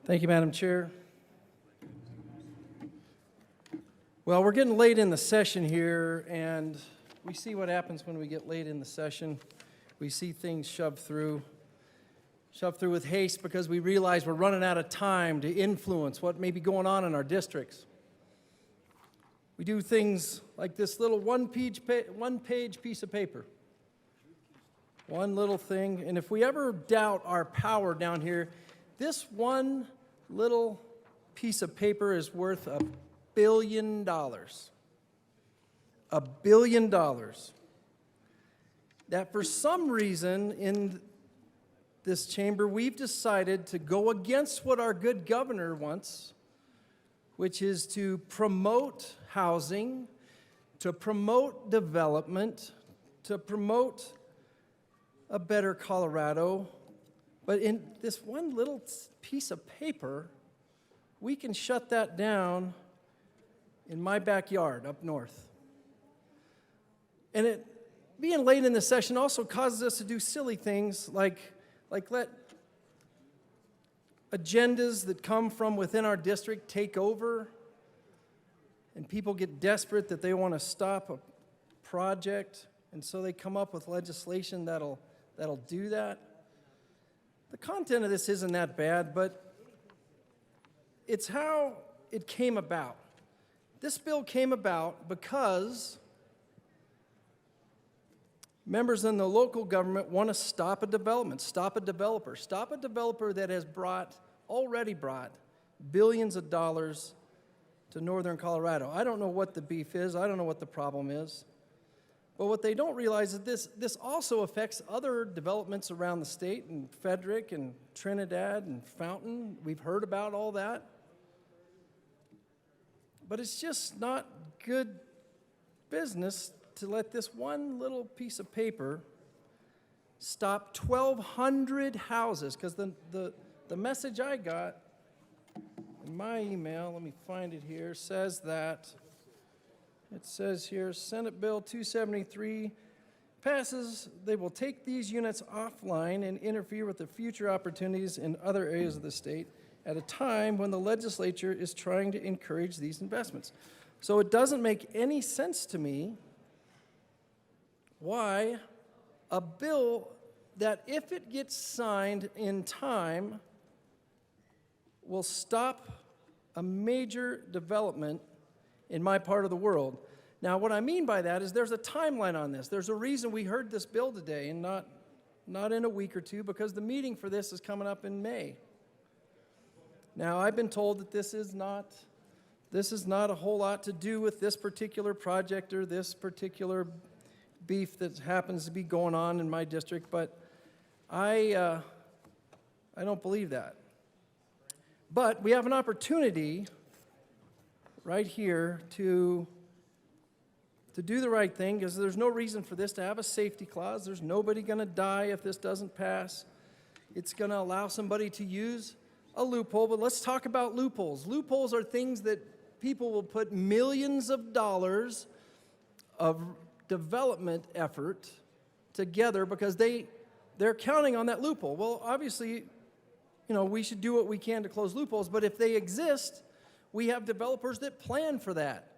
Thank you, Madam Chair. Well, we're getting late in the session here, and we see what happens when we get late in the session. We see things shoved through with haste because we realize we're running out of time to influence what may be going on in our districts. We do things like this little one-page piece of paper. One little thing, and if we ever doubt our power down here, this one little piece of paper is worth $1 billion. $1 billion. That for some reason in this chamber, we've decided to go against what our good governor wants, which is to promote housing, to promote development, to promote a better Colorado. But in this one little piece of paper, we can shut that down in my backyard up north. And it being late in the session also causes us to do silly things like let agendas that come from within our district take over, and people get desperate that they want to stop a project, and so they come up with legislation that'll do that. The content of this isn't that bad, but it's how it came about. This bill came about because members in the local government want to stop a development, stop a developer that has already brought billions of dollars to northern Colorado. I don't know what the beef is. I don't know what the problem is. But what they don't realize is this also affects other developments around the state, in Frederick and Trinidad and Fountain. We've heard about all that. But it's just not good business to let this one little piece of paper stop 1,200 houses, because the message I got in my email, let me find it here, says that, it says here, Senate Bill 273 passes, they will take these units offline and interfere with the future opportunities in other areas of the state at a time when the legislature is trying to encourage these investments. So it doesn't make any sense to me why a bill that, if it gets signed in time, will stop a major development in my part of the world. Now, what I mean by that is there's a timeline on this. There's a reason we heard this bill today and not in a week or two, because the meeting for this is coming up in May. Now, I've been told that this is not a whole lot to do with this particular project or this particular beef that happens to be going on in my district, but I don't believe that. But we have an opportunity right here to do the right thing, because there's no reason for this to have a safety clause. There's nobody going to die if this doesn't pass. It's going to allow somebody to use a loophole, but let's talk about loopholes. Loopholes are things that people will put millions of dollars of development effort together because they're counting on that loophole. Well, obviously, we should do what we can to close loopholes, but if they exist, we have developers that plan for that,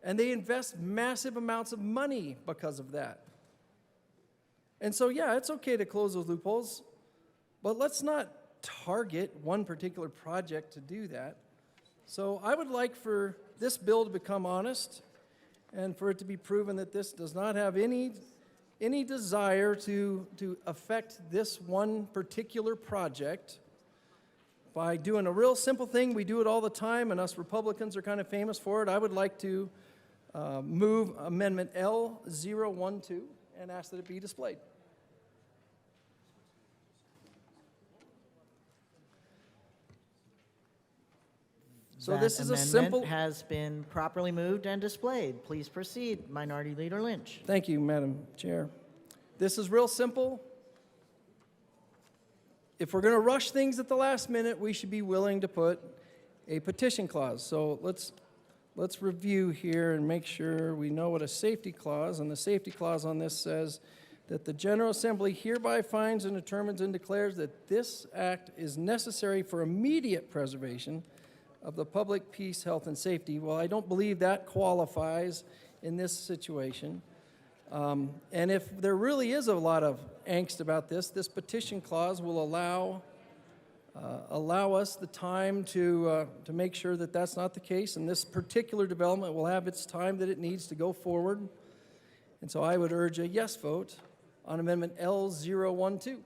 and they invest massive amounts of money because of that. And so, yeah, it's okay to close those loopholes, but let's not target one particular project to do that. So I would like for this bill to become honest, and for it to be proven that this does not have any desire to affect this one particular project by doing a real simple thing. We do it all the time, and us Republicans are kind of famous for it. I would like to move Amendment L012 and ask that it be displayed. So this is a simple... amendment has been properly moved and displayed. Please proceed, Minority Leader Lynch. Thank you, Madam Chair. This is real simple. If we're going to rush things at the last minute, we should be willing to put a petition clause. So let's review here and make sure we know what a safety clause, and the safety clause on this says, that the General Assembly hereby finds and determines and declares that this act is necessary for immediate preservation of the public peace, health, and safety. Well, I don't believe that qualifies in this situation. And if there really is a lot of angst about this, this petition clause will allow us the time to make sure that that's not the case, and this particular development will have its time that it needs to go forward. And so I would urge a yes vote on Amendment L012.